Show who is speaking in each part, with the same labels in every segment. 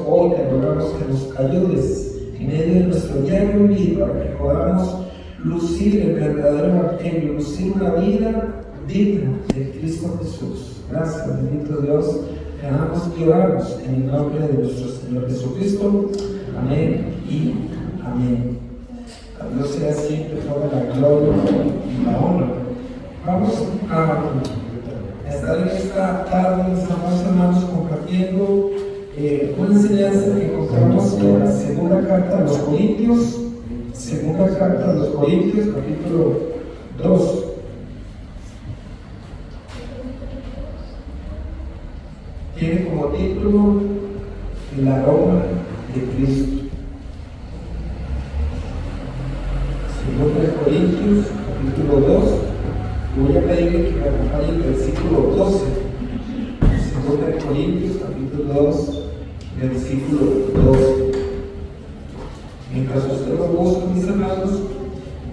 Speaker 1: hoy te rogamos que nos ayudes en medio de nuestro diario vivir para que podamos lucir el verdadero evangelio, lucir una vida digna de Cristo Jesús. Gracias, bendito Dios. Te damos y oramos en el nombre de nuestro Señor Jesucristo. Amén y amén. A Dios sea siempre toda la gloria y la honra. Vamos a estar en esta tarde, mis amados hermanos, compartiendo una enseñanza que encontramos en la segunda carta a los Corintios, capítulo 2. Tiene como título El aroma de Cristo. Segunda de Corintios, capítulo 2. Voy a pedirle que me acompañe el versículo 12. Segunda de Corintios, capítulo 2, versículo 12. Mientras usted lo busca, mis hermanos,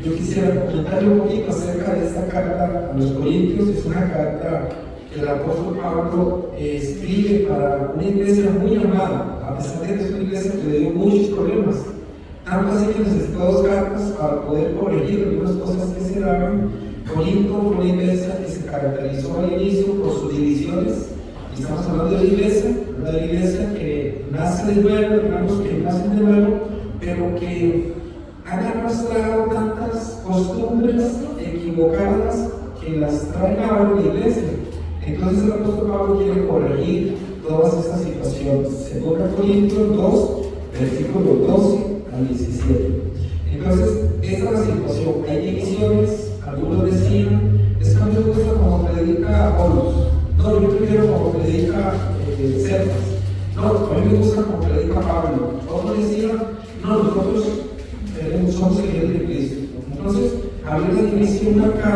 Speaker 1: yo quisiera comentar un poquito acerca de esta carta a los Corintios. Es una carta que el apóstol Pablo escribe para una iglesia muy amada, a pesar de que es una iglesia que le dio muchos problemas. Tanto así que necesitó dos cartas para poder corregir algunas cosas que se daban. Corinto fue una iglesia que se caracterizó al inicio por sus divisiones. Y estamos hablando de la iglesia que nace de nuevo, hermanos que nacen de nuevo, pero que han arrastrado tantas costumbres equivocadas que las traen ahora a la iglesia. Entonces el apóstol Pablo quiere corregir todas estas situaciones. Segunda Corintios 2, versículo 12 al 17. Entonces, esta es la situación. Hay divisiones. Algunos decían, es que a mí me gusta como predica Apolos. No, yo prefiero como predica Cephas. No, a mí me gusta como predica Pablo. Otros decían, no, nosotros somos seguidores de Cristo. Entonces, había una división acá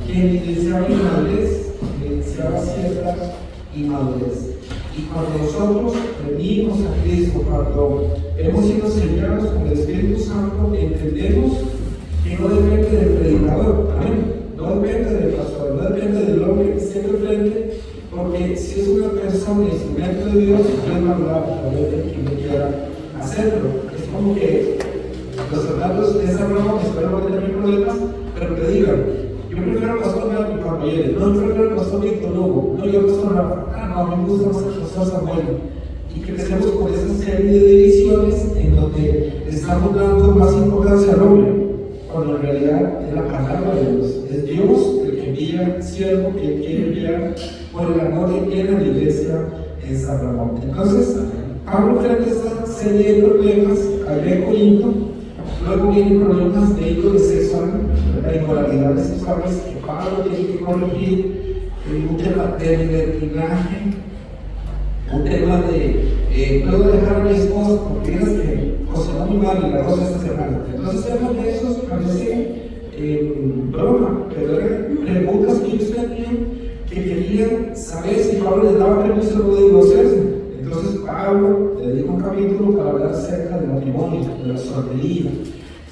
Speaker 1: que evidenciaba inmadurez, evidenciaba cierta inmadurez. Y cuando nosotros venimos a Cristo, cuando hemos sido sellados con el Espíritu Santo, entendemos que no depende del predicador, amén. No depende del pastor, no depende del hombre que esté de frente, porque si es una persona, instrumento de Dios, puede hablar a través de quien quiera hacerlo. Es como que los hermanos de esa broma, espero no tener problemas, pero que digan, yo prefiero al pastor Gabriel cuando llegue, no, yo prefiero al pastor Víctor Lugo, no, yo al pastor Rafa, no, a mí me gusta más el pastor Samuel. Y crecemos con esa serie de divisiones en donde estamos dando más importancia al hombre, cuando en realidad es la palabra de Dios. Es Dios el que envía al siervo que quiere enviar por el amor que tiene la iglesia en San Ramón. Entonces, Pablo frente a esta serie de problemas allá en Corinto. Luego vienen problemas de índole sexual, la inmoralidad sexuales que Pablo tiene que corregir, un tema de libertinaje, un tema de puedo dejar a mi esposa porque es que cocinó muy mal y la rosa esta semana. Entonces temas de esos parecen broma, pero eran preguntas que ellos tenían que querían saber si Pablo les daba permiso de divorciarse. Entonces Pablo le dedica un capítulo para hablar acerca del matrimonio, de la soltería.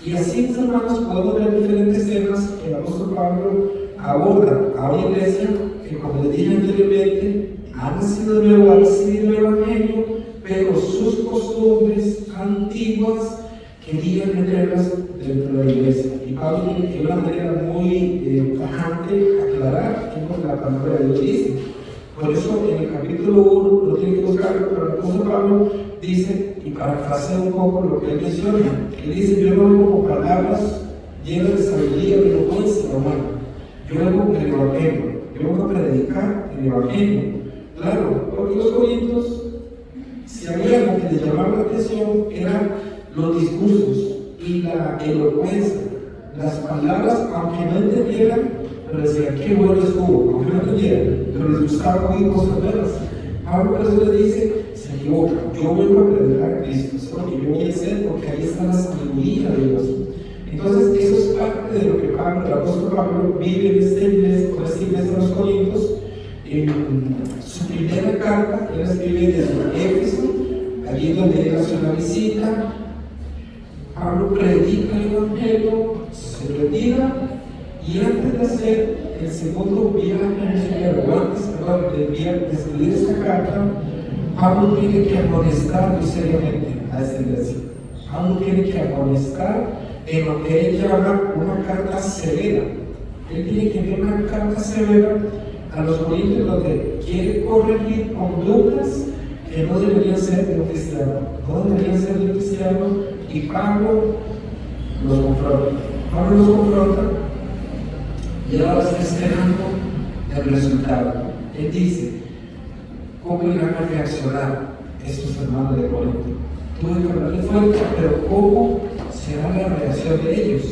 Speaker 1: Y así, mis hermanos, podemos ver diferentes temas que el apóstol Pablo aborda a una iglesia que, como les dije anteriormente, ha nacido de nuevo, ha recibido el Evangelio, pero sus costumbres antiguas querían meterlas dentro de la iglesia. Y Pablo tiene de una manera muy tajante aclarar qué es lo que la palabra de Dios dice. Por eso en el capítulo 1, no tiene que buscarlo, pero el apóstol Pablo dice, y parafrasea un poco lo que él menciona, él dice, yo no vengo con palabras llenas de sabiduría, de elocuencia humana, yo vengo con el Evangelio, yo vengo a predicar el Evangelio. Claro, porque los corintios, si había algo que les llamaba la atención, eran los discursos y la elocuencia, las palabras, aunque no entendieran, pero decían, qué bueno estuvo, aunque no entendieran, pero les gustaba oír cosas nuevas. Pablo por eso le dice, se equivoca, yo vengo a predicar a Cristo, eso es lo que yo voy a hacer, porque ahí está la sabiduría de Dios. Entonces, eso es parte de lo que Pablo, el apóstol Pablo, vive en esta iglesia de los Corintios. En su primera carta, él escribe desde Éfeso, allí donde él hace una visita. Pablo predica el Evangelio, se retira, y antes de hacer el segundo viaje misionero, de escribir esta carta, Pablo tiene que amonestar muy seriamente a esta iglesia. Pablo tiene que amonestar en lo que él llama una carta severa. Él tiene que enviar una carta severa a los corintios donde quiere corregir conductas que no deberían ser de un cristiano. No deberían ser de un cristiano, y Pablo los confronta. Pablo los confronta y ahora está esperando el resultado. Él dice: ¿cómo irán a reaccionar estos hermanos de Corinto? Tuve que hablarle fuerte, pero ¿cómo será la reacción de ellos?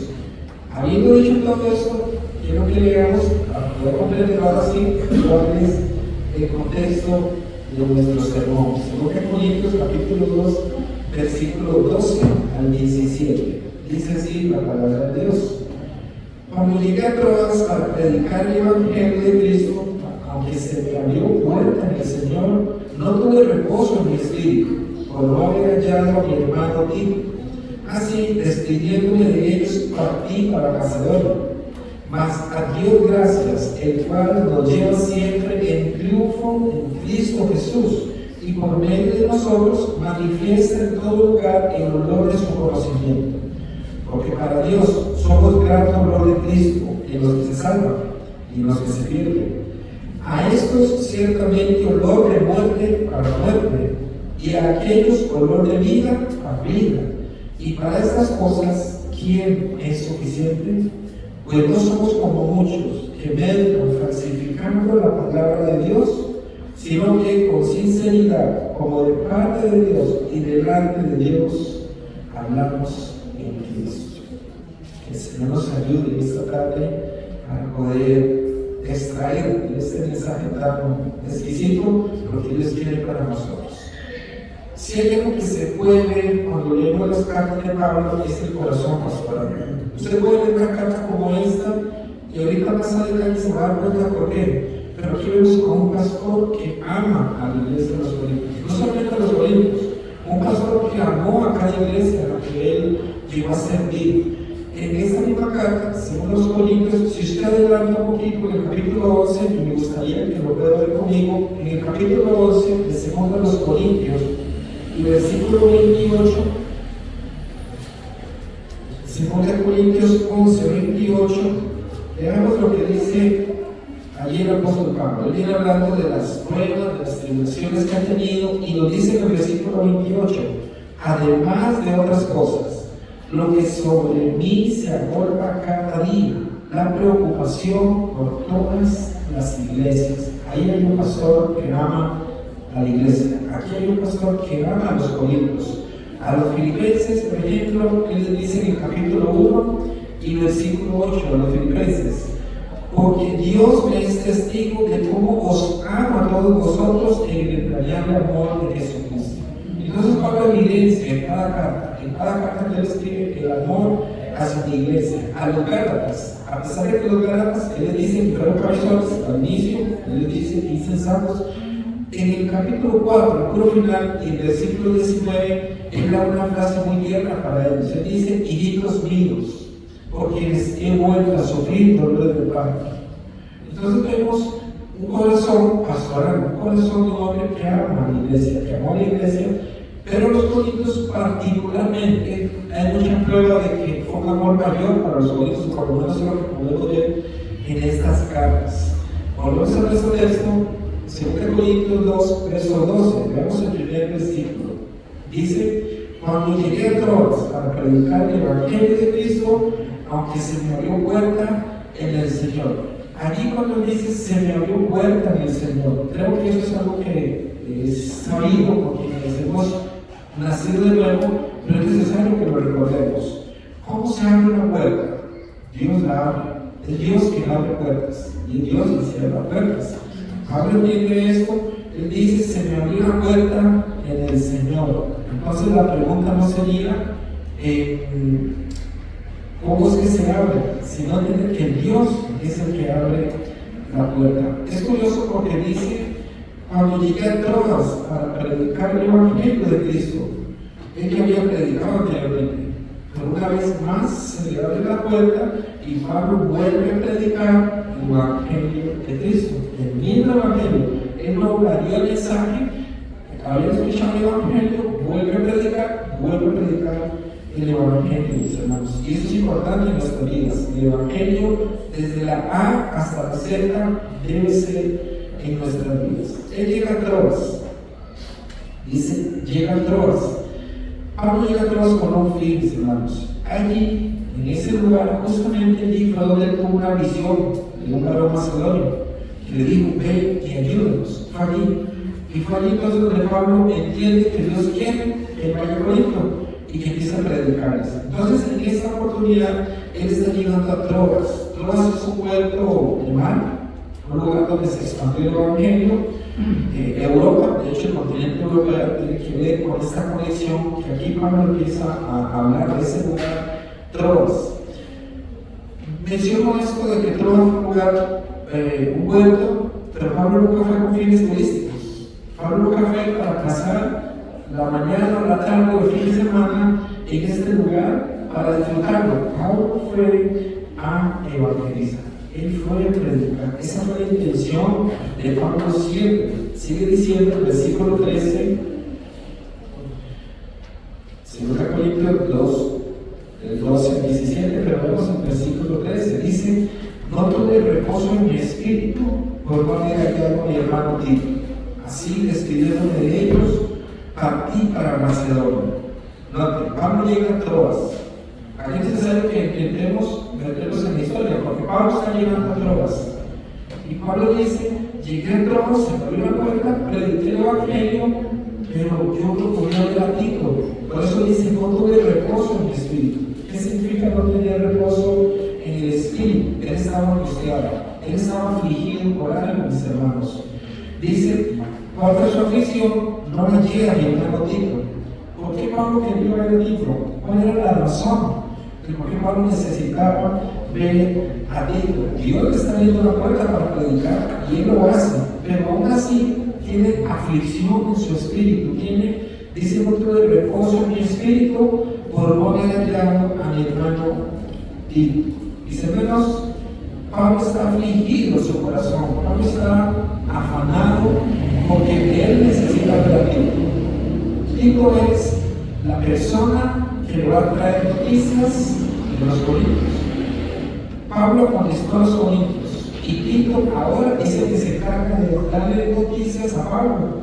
Speaker 1: Habiendo dicho todo esto, quiero que leamos, para poder comprender ahora sí cuál es el contexto de nuestro sermón. 2 Corintios capítulo 2, versículo 12 al 17. Dice así la palabra de Dios: cuando llegué a Troas para predicar el Evangelio de Cristo, aunque se me abrió puerta en el Señor, no tuve reposo en mi espíritu, por no haber hallado a mi hermano Tito. Así, despidiéndome de ellos, partí para Macedonia. Mas a Dios gracias, el cual nos lleva siempre en triunfo en Cristo Jesús, y por medio de nosotros manifiesta en todo lugar el olor de su conocimiento. Porque para Dios somos grato olor de Cristo en los que se salvan y en los que se pierden. A estos ciertamente olor de muerte para muerte, y a aquellos olor de vida para vida. Y para estas cosas, ¿quién es suficiente? Pues no somos como muchos que meditan falsificando la palabra de Dios, sino que con sinceridad, como de parte de Dios y delante de Dios, hablamos en Cristo. Que el Señor nos ayude esta tarde a poder extraer de este mensaje tan exquisito lo que Dios quiere para nosotros. Si hay algo que se puede ver cuando leemos las cartas de Pablo, es el corazón pastoral. Usted puede leer una carta como esta y ahorita más adelante se va a dar cuenta por qué. Pero aquí vemos a un pastor que ama a la iglesia de los Corintios, no solamente a los Corintios, un pastor que amó a cada iglesia a la que él llegó a servir. En esta misma carta, según los Corintios, si usted adelanta un poquito en el capítulo 11, y me gustaría que lo pueda ver conmigo, en el capítulo 11 de 2 los Corintios, y versículo 28, 2 Corintios 11, 28, veamos lo que dice allí el apóstol Pablo. Él viene hablando de las pruebas, de las tribulaciones que ha tenido, y nos dice en el versículo 28, además de otras cosas, lo que sobre mí se agolpa cada día, la preocupación por todas las iglesias. Ahí hay un pastor que ama a la iglesia. Aquí hay un pastor que ama a los corintios. A los filipenses, por ejemplo, que les dice en el capítulo 1 y versículo 8 a los filipenses: porque Dios me es testigo de cómo os amo a todos vosotros en el entrañable amor de Jesucristo. Entonces Pablo evidencia en cada carta que él escribe el amor hacia la iglesia. A los Gálatas, a pesar de que los Gálatas, él les dice que fueron cabezones al inicio, él les dice insensatos. En el capítulo 4, el puro final, y el versículo 19, él da una frase muy tierna para ellos. Él dice: hijitos míos, por quienes he vuelto a sufrir dolores de parto. Entonces vemos un corazón pastoral, un corazón de un hombre que ama a la iglesia, que amó a la iglesia. Pero los corintios particularmente, hay mucha prueba de que fue un amor mayor para los corintios, por lo menos es lo que podemos ver en estas cartas. Volvemos a nuestro texto, 2 Corintios 2, verso 12, veamos el primer versículo. Dice: cuando llegué a Troas para predicar el Evangelio de Cristo, aunque se me abrió puerta en el Señor. Allí cuando dice se me abrió puerta en el Señor, creo que eso es algo que es sabido porque hemos nacido de nuevo, pero es necesario que lo recordemos. ¿Cómo se abre una puerta? Dios la abre. Es Dios quien abre puertas y es Dios quien cierra puertas. Pablo entiende esto. Él dice: se me abrió una puerta en el Señor. Entonces la pregunta no sería ¿cómo es que se abre? Sino que Dios es el que abre la puerta. Es curioso porque dice: cuando llegué a Troas para predicar el Evangelio de Cristo, él ya había predicado anteriormente, pero una vez más se le abre la puerta y Pablo vuelve a predicar el Evangelio de Cristo, el mismo Evangelio. Él no varió el mensaje, había escuchado el Evangelio, vuelve a predicar el Evangelio, mis hermanos. Y eso es importante en nuestras vidas. El Evangelio, desde la A hasta la Z, debe ser en nuestras vidas. Él llega a Troas. Dice, llega a Troas. Pablo llega a Troas con un fin, mis hermanos. Allí, en ese lugar, justamente allí fue donde él tuvo una visión de un varón macedonio que le dijo, ve y ayúdanos. Fue allí. Y fue allí entonces donde Pablo entiende que Dios quiere que él vaya a Corinto y que empieza a predicarles. Entonces, en esa oportunidad, él está llegando a Troas. Troas es un puerto de mar, un lugar donde se expandió el Evangelio. Europa, de hecho, el continente europeo tiene que ver con esta conexión que aquí Pablo empieza a hablar de ese lugar, Troas. Menciono esto de que Troas fue un lugar, un puerto, pero Pablo nunca fue con fines turísticos. Pablo nunca fue para pasar la mañana o la tarde o el fin de semana en este lugar para disfrutarlo. Pablo fue a evangelizar. Él fue a predicar. Esa fue la intención de Pablo siempre. Sigue diciendo el versículo 13, 2 Corintios 2, del 12 al 17, pero vemos el versículo 13. Dice, no tuve reposo en mi espíritu por no haber hallado a mi hermano Tito. Así, despidiéndome de ellos, partí para Macedonia. Note, Pablo llega a Troas. Aquí es necesario que intentemos meternos en la historia, porque Pablo está llegando a Troas. Y Pablo dice, llegué a Troas, se me abrió la puerta, prediqué el Evangelio, pero yo procuré ver a Tito. Por eso dice, no tuve reposo en mi espíritu. ¿Qué significa no tener reposo en el espíritu? Él estaba angustiado, él estaba afligido por algo, mis hermanos. Dice, por su aflicción, no me llega a mi hermano Tito. ¿Por qué Pablo quería ver a Tito? ¿Cuál era la razón? ¿Por qué Pablo necesitaba ver a Tito? Dios le está abriendo la puerta para predicar y él lo hace, pero aún así tiene aflicción en su espíritu, dice mucho de reposo en mi espíritu por no haber hallado a mi hermano Tito. Dice menos, Pablo está afligido en su corazón, Pablo está afanado porque él necesita ver a Tito. Tito es la persona que le va a traer noticias de los corintios. Pablo conquistó a los corintios y Tito ahora dice que se encarga de darle noticias a Pablo.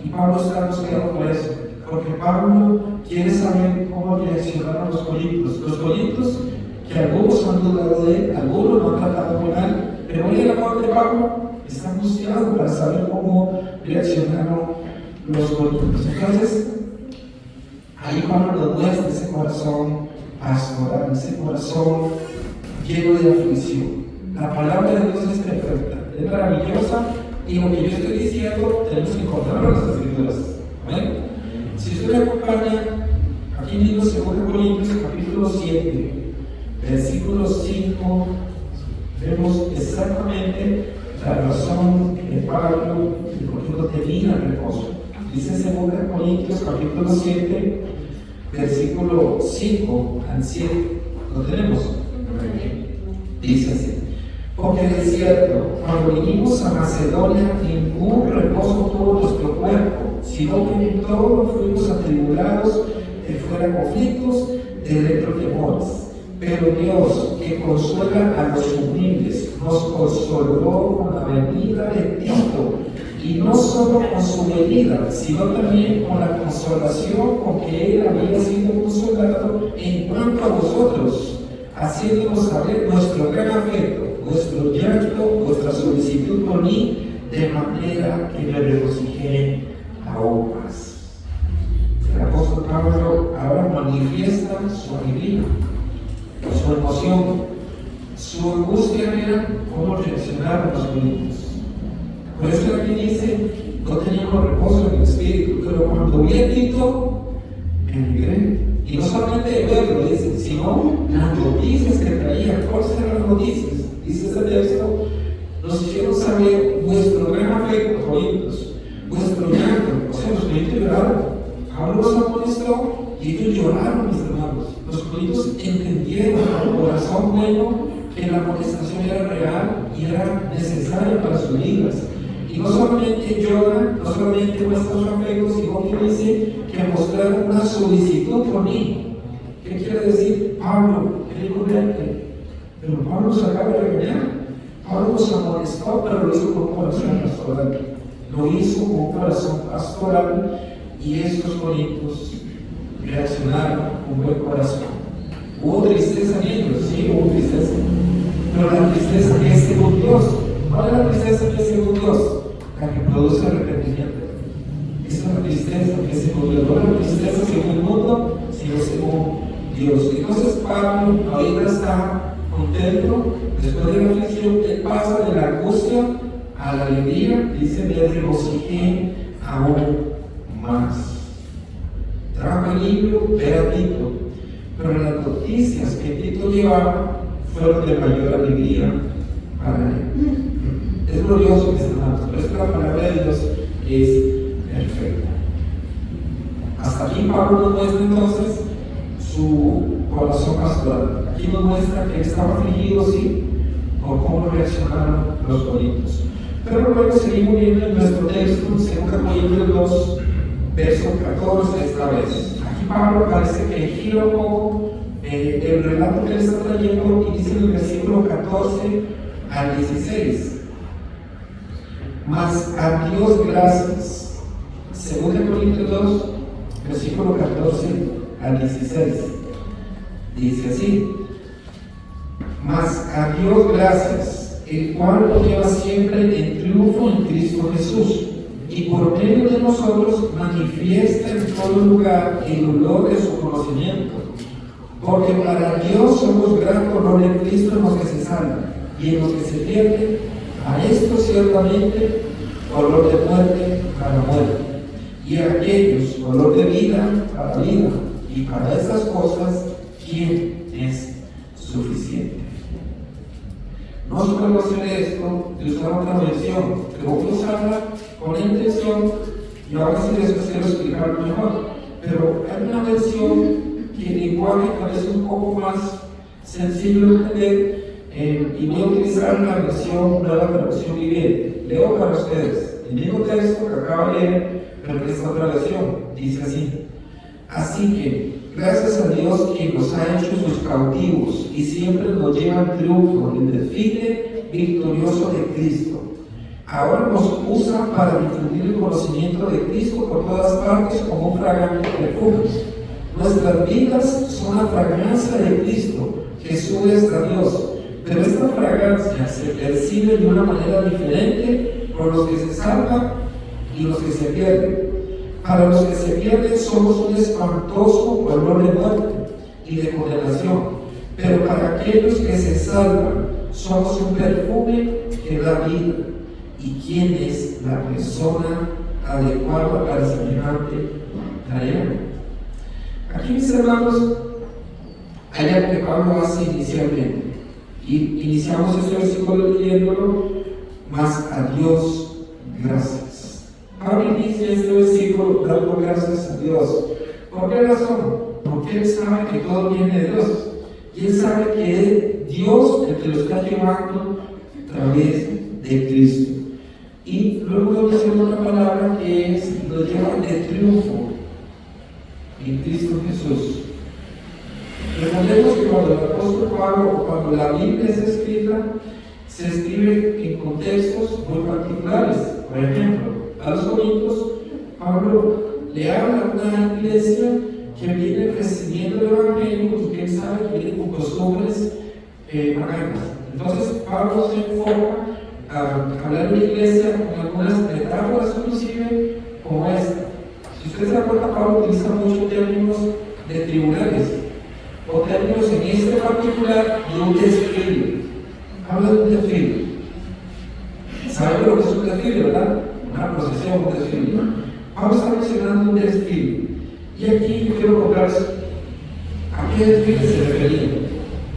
Speaker 1: Y Pablo está angustiado por eso, porque Pablo quiere saber cómo reaccionaron los corintios. Los corintios, que algunos han dudado de él, algunos lo han tratado muy mal, pero hoy el amor de Pablo está angustiado para saber cómo reaccionaron los corintios. Entonces, ahí Pablo nos muestra ese corazón pastoral, ese corazón lleno de aflicción. La palabra de Dios es perfecta, es maravillosa, y lo que yo estoy diciendo tenemos que encontrarlo en las Escrituras. ¿Amén? Si usted me acompaña, aquí mismo 2 Corintios capítulo 7, versículo 5, vemos exactamente la razón de Pablo y por qué no tenía reposo. Dice 2 Corintios capítulo 7, versículo 5 al 7. ¿Lo tenemos? Dice así: porque es cierto, cuando vinimos a Macedonia, ningún reposo tuvo nuestro cuerpo, sino que en todo fuimos atribulados, de fuera conflictos, de dentro temores. Pero Dios, que consuela a los humildes, nos consoló con la venida de Tito, y no solo con su venida, sino también con la consolación con que él había sido consolado en cuanto a vosotros, haciéndonos saber nuestro gran afecto, vuestro llanto, vuestra solicitud por mí, de manera que me regocijé aún más. El apóstol Pablo ahora manifiesta su alegría, su emoción, su angustia era cómo reaccionaron los corintios. Por eso aquí dice, no teníamos reposo en el espíritu, pero cuando vi a Tito, me alegré. Y no solamente de verlo, dice, sino las noticias que traía. ¿Cuáles eran las noticias? Dice este texto, nos hicieron saber vuestro gran afecto, corintios, vuestro llanto. O sea, los corintios lloraron. Pablo los amonestó y ellos lloraron, mis hermanos. Los corintios entendieron con corazón bueno que la amonestación era real y era necesaria para sus vidas. Y no solamente llora, no solamente muestra sus afectos, sino que dice que mostraron una solicitud por mí. ¿Qué quiere decir? Pablo, quería curarte, pero Pablo se acaba de regañar. Pablo nos amonestó, pero lo hizo con un corazón pastoral. Lo hizo con un corazón pastoral, y estos corintios reaccionaron con buen corazón. Hubo tristeza en ellos, sí, hubo tristeza, pero la tristeza que es según Dios. ¿Cuál es la tristeza que es según Dios? La que produce arrepentimiento. Esa es la tristeza que es según Dios, no la tristeza según el mundo, sino según Dios. Entonces Pablo ahorita está contento, después de la aflicción, él pasa de la angustia a la alegría, dice, me regocijé aún más. Trajo el libro, ver a Tito, pero las noticias que Tito llevaba fueron de mayor alegría para él. Es glorioso, mis hermanos, por eso la palabra de Dios es perfecta. Hasta aquí Pablo nos muestra entonces su corazón pastoral. Aquí nos muestra que él estaba afligido, sí, por cómo reaccionaron los corintios. Pero luego seguimos viendo en nuestro texto, en 2 Corintios 2, verso 14 esta vez. Aquí Pablo parece que gira un poco el relato que él está trayendo, y dice en el versículo 14 al 16. Mas a Dios gracias. 2 Corintios 2, versículo 14 al 16. Dice así: mas a Dios gracias, el cual nos lleva siempre en triunfo en Cristo Jesús, y por medio de nosotros manifiesta en todo lugar el olor de su conocimiento. Porque para Dios somos gran dolor en Cristo en los que se salvan, y en los que se pierden, a esto ciertamente dolor de muerte para muerte, y a aquellos dolor de vida para vida, y para estas cosas, ¿quién es suficiente? No suelo hacer esto de usar otra versión, pero voy a usarla con la intención, y ahora sí después quiero explicarlo mejor. Pero hay una versión que el lenguaje parece un poco más sencillo de entender, y voy a utilizar la versión Nueva Traducción Viviente. Leo para ustedes el mismo texto que acabo de leer, pero en esta otra versión dice así: así que gracias a Dios, quien nos ha hecho sus cautivos y siempre nos lleva en triunfo en el desfile victorioso de Cristo. Ahora nos usa para difundir el conocimiento de Cristo por todas partes como un fragante perfume. Nuestras vidas son la fragancia de Cristo que sube hasta Dios, pero esta fragancia se percibe de una manera diferente por los que se salvan y los que se pierden. Para los que se pierden somos un espantoso olor de muerte y de condenación, pero para aquellos que se salvan somos un perfume que da vida. ¿Y quién es la persona adecuada para semejante tarea? Aquí, mis hermanos, hay algo que Pablo hace inicialmente, y iniciamos este versículo leyéndolo: mas a Dios gracias. Pablo inicia este versículo dando gracias a Dios. ¿Por qué razón? Porque él sabe que todo viene de Dios, y él sabe que es Dios el que lo está llevando a través de Cristo. Y luego dice otra palabra que es: lo lleva de triunfo en Cristo Jesús. Recordemos que cuando el apóstol Pablo, cuando la Biblia es escrita, se escribe en contextos muy particulares. Por ejemplo, a los Corintios, Pablo le habla a una iglesia que viene recibiendo el Evangelio, porque él sabe que viene con costumbres paganas. Entonces, Pablo se enfoca a hablar de la iglesia con algunas metáforas, inclusive como esta. Si ustedes se acuerdan, Pablo utiliza muchos términos de tribunales, o términos en este particular de un desfile. Habla de un desfile. ¿Saben lo que es un desfile, verdad? Una procesión, un desfile. Pablo está mencionando un desfile. Y aquí yo quiero contarles a qué desfile se refería.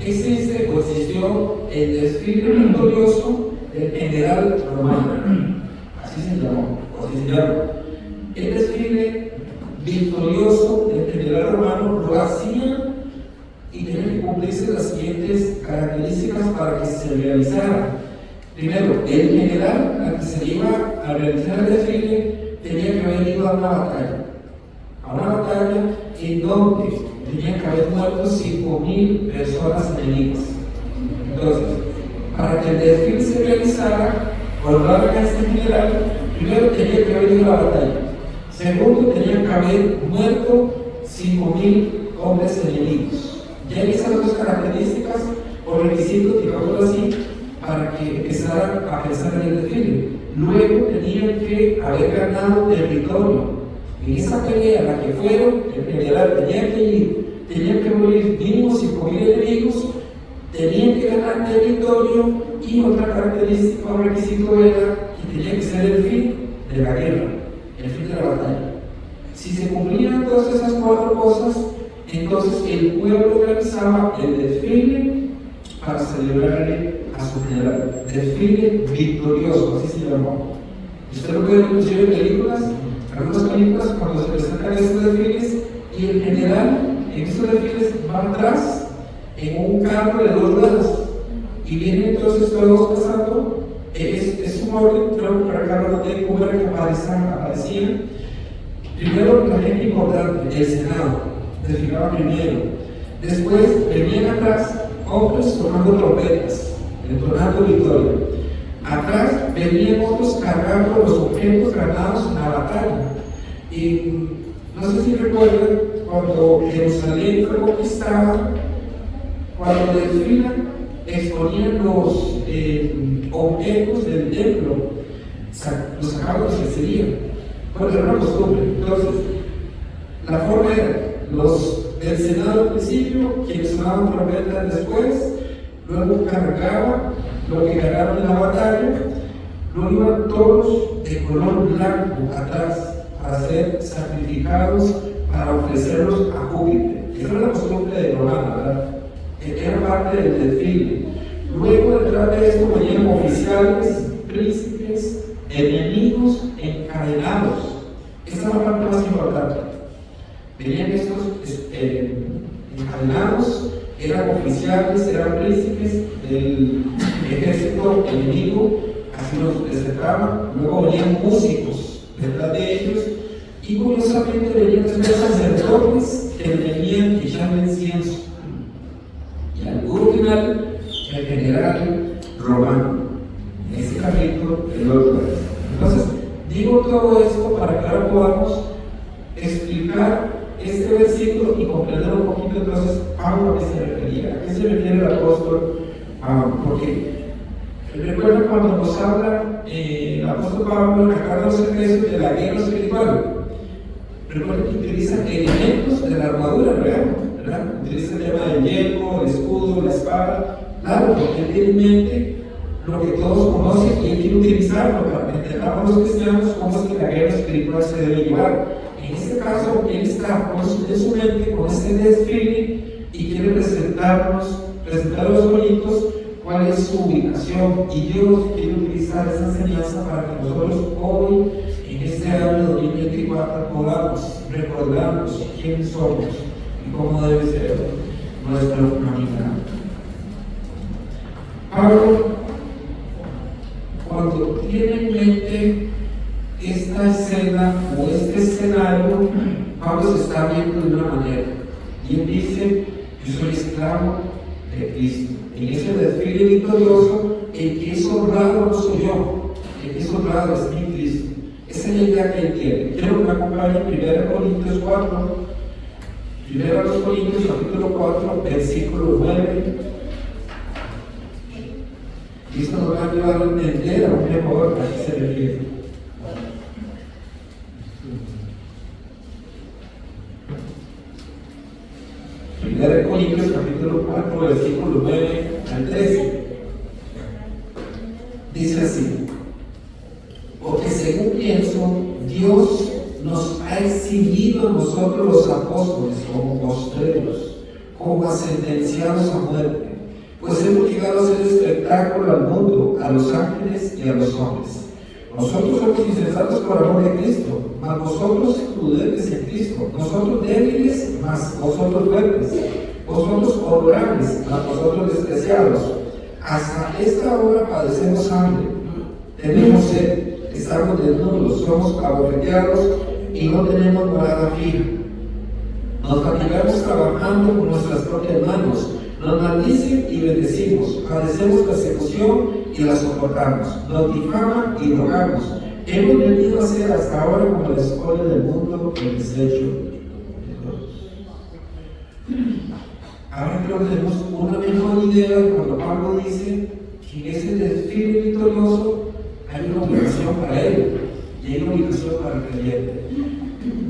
Speaker 1: Existe o existió el desfile victorioso del general romano. Así se llamó, o así se llama. El desfile victorioso del general romano lo hacía, y tienen que cumplirse las siguientes características para que se realizara. Primero, el general al que se iba al realizar el desfile, tenía que haber ido a una batalla. A una batalla en donde tenían que haber muerto 5.000 personas enemigas. Entonces, para que el desfile se realizara, por la este general, primero tenía que haber ido a la batalla. Segundo, tenía que haber muerto 5.000 hombres enemigos. Ya esas dos características o requisitos, digámoslo así, para que empezaran a pensar en el desfile. Luego tenían que haber ganado territorio. En esa pelea a la que fueron, el general tenía que ir, tenían que morir mínimo 5.000 enemigos, tenían que ganar territorio y otra característica o requisito era que tenía que ser el fin de la guerra, el fin de la batalla. Si se cumplían todas esas cuatro cosas, entonces el pueblo realizaba el desfile para celebrarle a su general. Desfile victorioso, así se llamó. Usted lo puede ver inclusive en películas, algunas películas cuando se presentan estos desfiles y el general en estos desfiles va atrás en un carro de 2 ruedas y vienen entonces todos pasando. Es un orden, creo que para acá no tengo cómo era que aparecían. Primero la gente importante, el Senado, desfilaba primero. Después venían atrás hombres tocando trompetas, entonando victoria. Atrás venían otros cargando los objetos ganados en la batalla. Y no sé si recuerdan cuando Jerusalén fue conquistada, cuando desfilan, exponían los objetos del templo, los sacaban y se serían. Bueno, era una costumbre. Entonces, la forma era del Senado al principio, quienes sonaban trompetas después, luego cargaban lo que ganaron en la batalla, luego iban todos de color blanco atrás para ser sacrificados, para ofrecerlos a Júpiter. Esa era la costumbre de Romana, ¿verdad? Era parte del desfile. Luego, detrás de esto, venían oficiales, príncipes, enemigos encadenados. Esta es la parte más importante. Venían estos encadenados, eran oficiales, eran príncipes del ejército enemigo, así los presentaban. Luego venían músicos detrás de ellos y curiosamente venían tres sacerdotes que venían echando incienso. Y al final, el general romano, en ese capítulo, el otro. Entonces, digo todo esto para que ahora podamos explicar este versículo y comprender un poquito entonces Pablo a qué se refería, a qué se refiere el apóstol Pablo. Porque recuerda cuando nos habla el apóstol Pablo en la carta a los Efesios de la guerra espiritual. Recuerda que utiliza elementos de la armadura real, ¿verdad? Utiliza el tema del yelmo, el escudo, la espada. Claro, porque él tiene en mente lo que todos conocen y él quiere utilizarlo para que entendamos los cristianos cómo es que la guerra espiritual se debe llevar. En este caso, él está en su mente con este desfile y quiere presentar a los bonitos cuál es su ubicación. Y Dios quiere utilizar esa enseñanza para que nosotros hoy, en este año 2024, podamos recordarnos quiénes somos y cómo debe ser nuestro caminar. Pablo, cuando tiene en mente esta escena o este escenario, Pablo se está viendo de una manera. Y él dice: yo soy esclavo de Cristo. En ese desfile victorioso, el que es honrado no soy yo, el que es honrado es mi Cristo. Esa es la idea que él tiene. Quiero que me acompañen en 1 Corintios 4, 1 Corintios capítulo 4, versículo 9. Y esto nos va a ayudar a entender aún mejor a qué se refiere. 1 Corintios capítulo 4, versículo 9 al 13. Dice así: porque según pienso, Dios nos ha exhibido a nosotros los apóstoles como postreros, como sentenciados a muerte, pues hemos llegado a ser espectáculo al mundo, a los ángeles y a los hombres. Nosotros somos insensatos por amor de Cristo, mas vosotros prudentes en Cristo. Nosotros débiles, mas vosotros fuertes. Vosotros honorables, mas vosotros despreciados. Hasta esta hora padecemos hambre, tenemos sed, estamos desnudos, somos abofeteados y no tenemos morada fija. Nos fatigamos trabajando con nuestras propias manos, nos maldicen y bendecimos, padecemos persecución y la soportamos, nos difaman y rogamos. Hemos venido a ser hasta ahora como la escoria del mundo, el desecho de todos. Ahora creo que tenemos una mejor idea cuando Pablo dice que en ese desfile victorioso hay una obligación para él y hay una obligación para el creyente.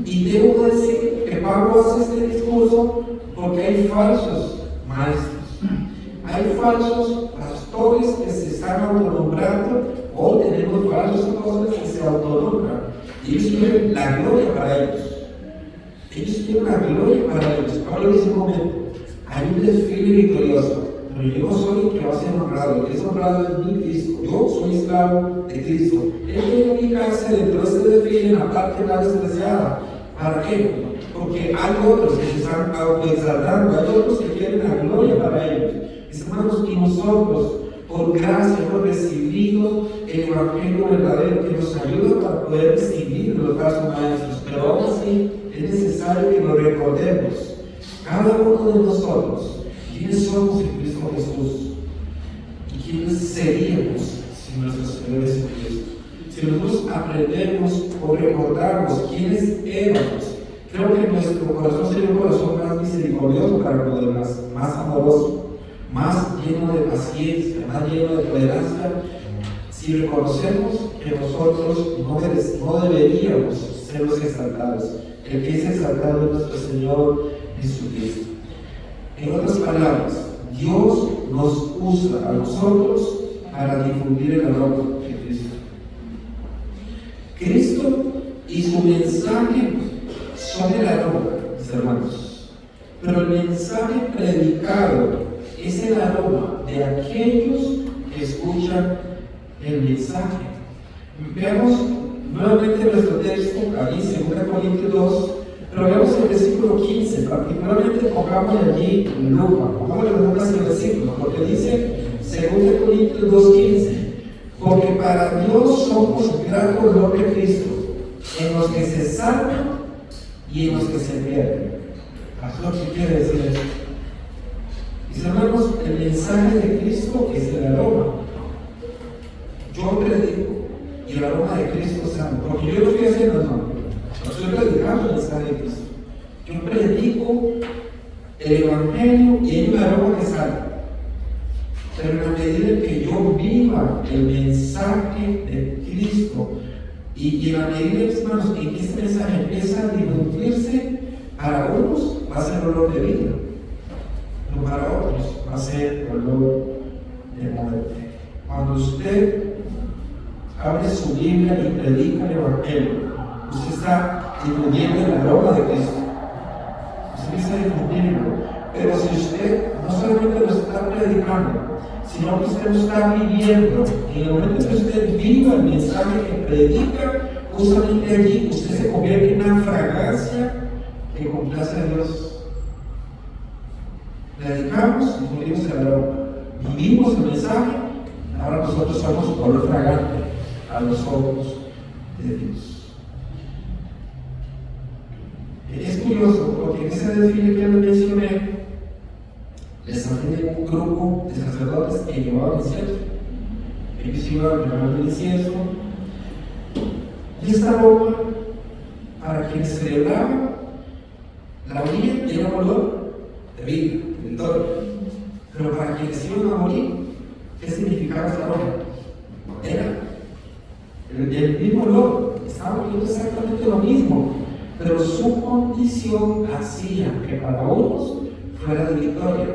Speaker 1: Y debo decir que Pablo hace este discurso porque hay falsos maestros, hay falsos pastores que se están autonombrando, o tenemos falsos apóstoles que se autonombran, y ellos quieren la gloria para ellos. Ellos quieren la gloria para ellos. Pablo dice un momento, hay un desfile victorioso, pero yo no soy el que va a ser honrado, el que es honrado es mi Cristo. Yo soy esclavo de Cristo. Él quiere ubicarse dentro de este desfile en la parte más despreciada. ¿Para qué? Porque hay otros que se están autoexaltando, hay otros que quieren la gloria para ellos. Mis hermanos, y nosotros, por gracia, hemos recibido el Evangelio verdadero que nos ayuda para poder distinguir de los falsos maestros, pero aún así es necesario que lo recordemos. Cada uno de nosotros, ¿quiénes somos en Cristo Jesús? ¿Y quiénes seríamos si nuestro Señor Jesucristo? Si nosotros aprendemos o recordamos quiénes éramos, creo que nuestro corazón sería un corazón más misericordioso para los demás, más amoroso, más lleno de paciencia, más lleno de tolerancia. Si reconocemos que nosotros no deberíamos ser los exaltados, el que es exaltado es nuestro Señor Jesucristo. En otras palabras, Dios nos usa a nosotros para difundir el aroma de Cristo. Cristo y su mensaje son el aroma, mis hermanos, pero el mensaje predicado es el aroma de aquellos que escuchan el mensaje. Veamos nuevamente nuestro texto, allí 2 Corintios 2, pero veamos el versículo 15, particularmente pongamos allí lupa, pongamos las lupas en el versículo, porque dice 2 Corintios 2:15, porque para Dios somos gran dolor de Cristo, en los que se salvan y en los que se pierden. Pastor, ¿qué quiere decir eso? Mis hermanos, el mensaje de Cristo es el aroma. Yo predico y el aroma de Cristo sana, porque yo lo estoy haciendo, no estoy predicando el mensaje de Cristo. Yo predico el Evangelio y hay un aroma que sale. Pero en la medida en que yo viva el mensaje de Cristo y en la medida, hermanos, en que este mensaje empieza a difundirse, para unos va a ser olor de vida, pero para otros va a ser olor de muerte. Cuando usted abre su Biblia y predica el Evangelio, usted está difundiendo el aroma de Cristo. Usted está difundiendo. Pero si usted no solamente lo está predicando, sino que usted lo está viviendo, en el momento que usted viva el mensaje que predica, justamente allí usted se convierte en una fragancia que complace a Dios. Predicamos, difundimos el aroma, vivimos el mensaje, ahora nosotros somos olor fragante a los ojos de Dios. Es curioso porque en ese desfile que les mencioné, les traje un grupo de sacerdotes que llevaban incienso. Ellos iban llevando el incienso y esta aroma, para quienes celebraban, la olía era un olor de vida, de victoria. Pero para quienes iban a morir, ¿qué significaba esta aroma? Era el mismo olor, estaba oliendo exactamente lo mismo, pero su condición hacía que para unos fuera de victoria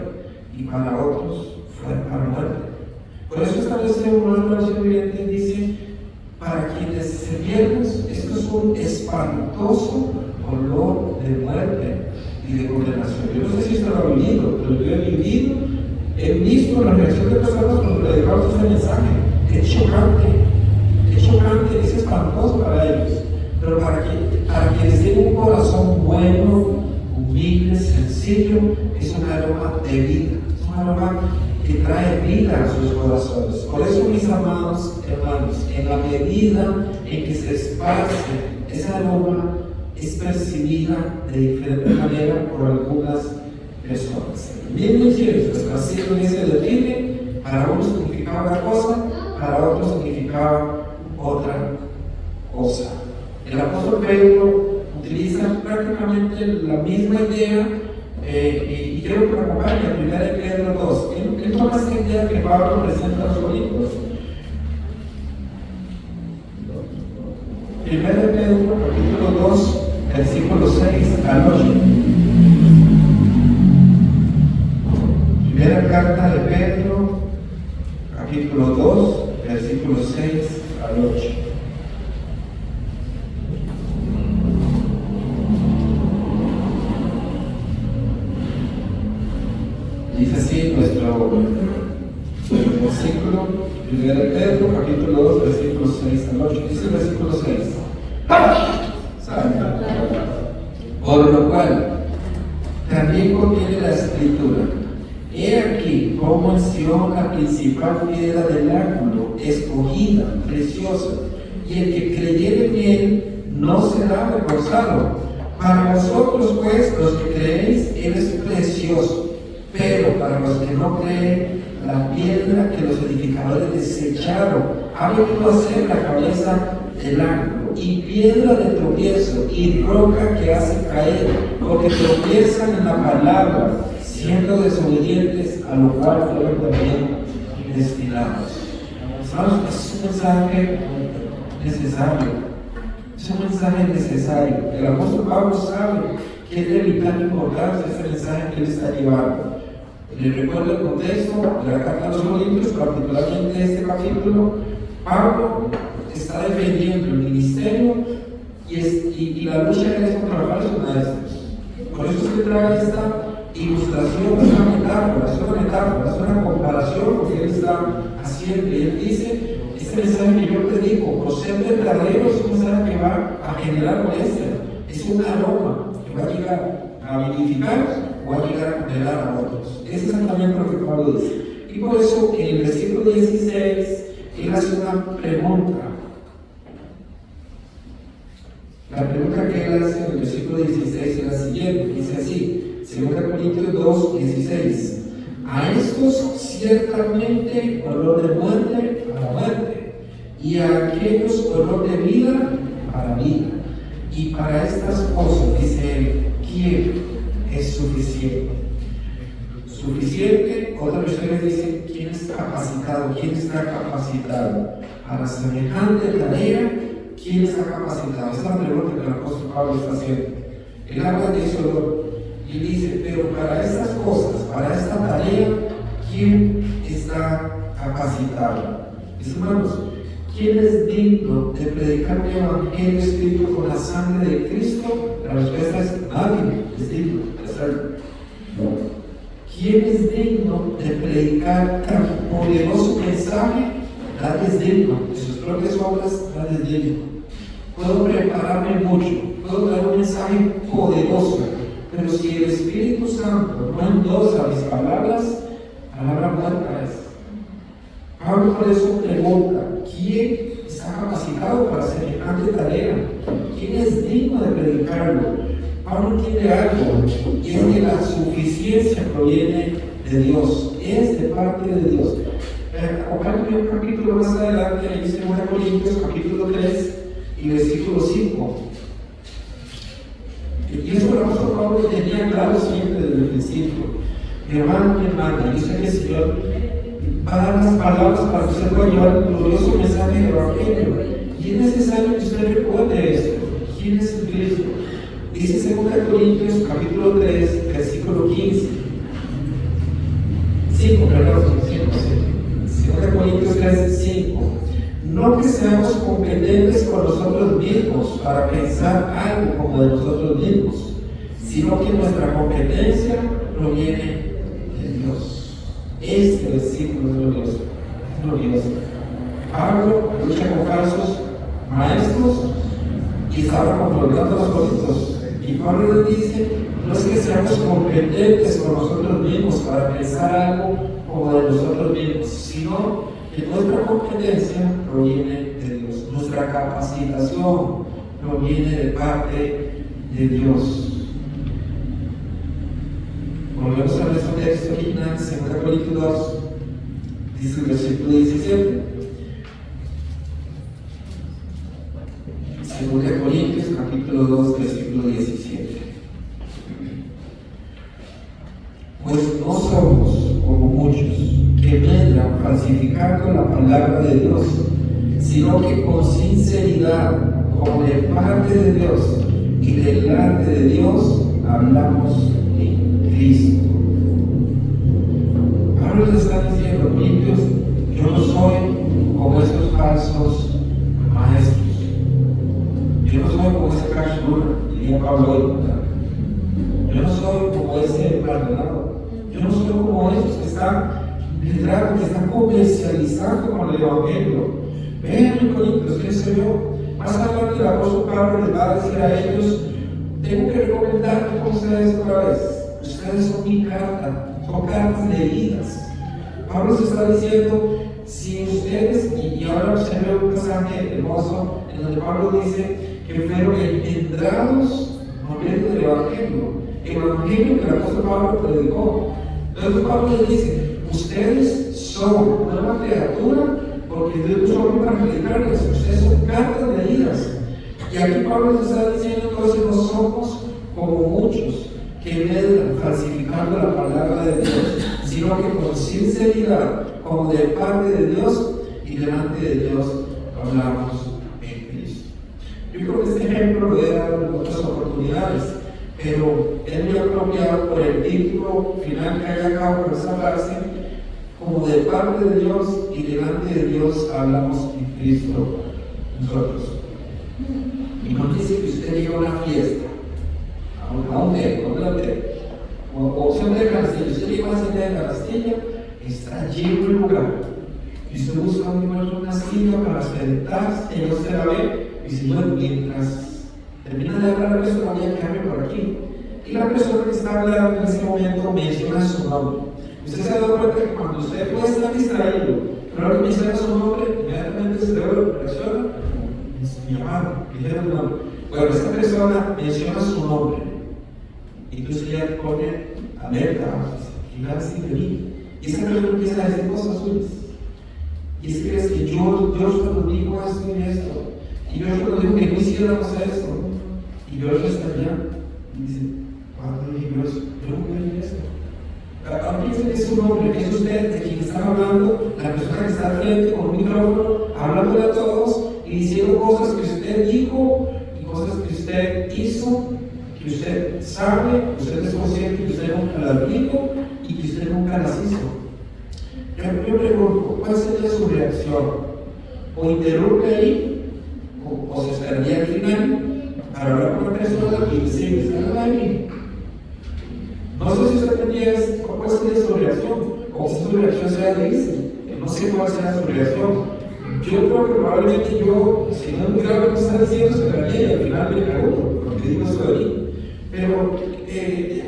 Speaker 1: y para otros fuera para muerte. Por eso establece una relación viviente y dice, para quienes se pierden, esto es un espantoso olor de muerte y de condenación. Yo no sé si esto lo ha vivido, pero yo he visto la reacción de personas cuando predicamos este mensaje. Es chocante, es espantoso para ellos. Pero para quienes tienen un corazón bueno, humilde, sencillo, es un aroma de vida, es un aroma que trae vida a sus corazones. Por eso, mis amados hermanos, en la medida en que se esparce esa aroma, es percibida de diferente manera por algunas personas. Bien entiendes, nuestra síndrome se define, para unos significaba una cosa, para otros significaba otra cosa. El apóstol Pedro utiliza prácticamente la misma idea y quiero que me acompañe a 1 Pedro 2. Él toma esta idea que Pablo presenta a los Corintios. 1 Pedro capítulo 2, versículos 6 al 8. Primera carta de Pedro, capítulo 2, versículos 6 al 8. Dice así nuestro versículo, 1 Pedro, capítulo 2, versículos 6 al 8. Dice el versículo 6. Por lo cual, también contiene la escritura: he aquí como en Sión la principal piedra del ángulo, escogida, preciosa, y el que creyere en él no será avergonzado. Para vosotros, pues, los que creéis, él es precioso, pero para los que no creen, la piedra que los edificadores desecharon ha venido a ser la cabeza del ángulo, y piedra de tropiezo, y roca que hace caer, porque tropiezan en la palabra, siendo desobedientes, a lo cual fueron también destinados. ¿Sabes? Es un mensaje necesario. Es un mensaje necesario. El apóstol Pablo sabe que es de vital importancia este mensaje que él está llevando. Les recuerdo el contexto de la carta a los Corintios, particularmente este capítulo. Pablo está defendiendo el ministerio y la lucha que es contra los falsos maestros. Por eso es que trae esta ilustración, es una metáfora, es una comparación con lo que él está haciendo. Y él dice: este mensaje que yo predico, procede del verdadero, es un mensaje que va a generar molestia, es un aroma que va a llegar a vivificar o a llegar a condenar a otros. Es exactamente lo que Pablo dice. Y por eso en el versículo 16 él hace una pregunta. La pregunta que él hace en el versículo 16 es la siguiente, dice así, 2 Corintios 2, 16: a estos ciertamente olor de muerte para muerte, y a aquellos olor de vida para vida. Y para estas cosas, dice él, ¿quién es suficiente? Suficiente, otras versiones dicen, ¿quién es capacitado? ¿Quién está capacitado? Para semejante tarea, ¿quién está capacitado? Esa es la pregunta que el apóstol Pablo está haciendo. Él habla de ese olor y dice, pero para estas cosas, para esta tarea, ¿quién está capacitado? Mis hermanos, ¿quién es digno de predicar un evangelio escrito con la sangre de Cristo? La respuesta es: nadie es digno de hacerlo. ¿Quién es digno de predicar tan poderoso mensaje? Nadie es digno. De sus propias obras, nadie es digno. Puedo prepararme mucho, puedo dar un mensaje poderoso, pero si el Espíritu Santo no endosa mis palabras, palabra muerta es. Pablo por eso pregunta: ¿quién está capacitado para semejante tarea? ¿Quién es digno de predicarlo? Pablo entiende algo, y es que la suficiencia proviene de Dios, es de parte de Dios. Acompáñame un capítulo más adelante, en 2 Corintios, capítulo 3 y versículo 5. Y eso el apóstol Pablo tenía claro siempre desde el principio. Mi hermano, mi hermana, yo sé que el Señor va a dar las palabras para que usted pueda llevar el glorioso mensaje del Evangelio. Y es necesario que usted recuerde esto. ¿Quién es el Cristo? Dice 2 Corintios capítulo 3, versículo 15. 5, perdón, 2 Corintios 3, 5. No que seamos competentes por nosotros mismos para pensar algo como de nosotros mismos, sino que nuestra competencia proviene de Dios. Este versículo es glorioso. Pablo lucha con falsos maestros y estaba confrontando a los corintios. Y Pablo les dice: no es que seamos competentes por nosotros mismos para pensar algo como de nosotros mismos, sino que nuestra competencia proviene de Dios, nuestra capacitación proviene de parte de Dios. Volvemos a nuestro texto original, 2 Corintios 2, dice el versículo 17. 2 Corintios capítulo 2, versículo 17. Pues no somos como muchos que medran falsificando la palabra de Dios, sino que con sinceridad, como de parte de Dios y delante de Dios, hablamos en Cristo. Pablo les está diciendo, Corintios, yo no soy como esos falsos maestros. Yo no soy como ese cachorro, diría Pablo hoy. Yo no soy como ese Maldonado. Yo no soy como esos que están liderando, que están comercializando con el Evangelio. Vean, Corintios, ¿qué soy yo? Más adelante el apóstol Pablo les va a decir a ellos, tengo que recomendar con ustedes otra vez. Ustedes son mi carta, son cartas leídas. Pablo se está diciendo, si ustedes, y ahora se ve un pasaje hermoso en donde Pablo dice que fueron engendrados por medio del Evangelio, el Evangelio que el apóstol Pablo predicó. Entonces Pablo les dice, ustedes son nueva criatura porque Dios los formó para predicarles, ustedes son cartas leídas. Y aquí Pablo les está diciendo, entonces no somos como muchos que medran falsificando la palabra de Dios, sino que con sinceridad, como de parte de Dios y delante de Dios, hablamos en Cristo. Yo creo que este ejemplo lo voy a dar en otras oportunidades, pero es muy apropiado por el título final que hay acá por esa frase, como de parte de Dios y delante de Dios hablamos en Cristo nosotros. Y no dice que usted llega a una fiesta, a un hotel, o sea, de Castilla, usted llega a una cena de Castilla, está lleno el lugar, y usted busca una silla para sentarse, y usted la ve, y dice, bueno, mientras termina de hablar la persona, voy a quedarme por aquí. Y la persona que está hablando en ese momento menciona su nombre. Usted se ha dado cuenta que cuando usted puede estar distraído, pero ahora menciona su nombre, inmediatamente el cerebro reacciona como mi llamado, dijeron el nombre. Bueno, esta persona menciona su nombre. Y entonces ella pone alerta, y la hace de mí. Y esa persona empieza a decir cosas suyas. Y es que Dios cuando dijo esto y esto. Y Dios cuando dijo que no hiciéramos esto. Y Dios está allá. Y dice, ¿cuándo dije Dios? Yo no voy a decir esto. Piensen que es un hombre, que es usted de quien está hablando, la persona que está al frente con un micrófono, hablándole a todos y diciendo cosas que usted dijo y cosas que usted hizo, que usted sabe, que usted es consciente, que usted nunca las dijo y que usted nunca las hizo. Yo pregunto, ¿cuál sería su reacción? ¿O interrumpe ahí? ¿O se esperaría al final para hablar con una persona y decir, ¿está ahí? No sé si usted tendría cuál sería su reacción, o si su reacción sea de irse. No sé cuál sea su reacción. Yo creo que probablemente yo, si no me grabo lo que está diciendo, esperaría y al final me pregunto, porque digo esto de mí. Pero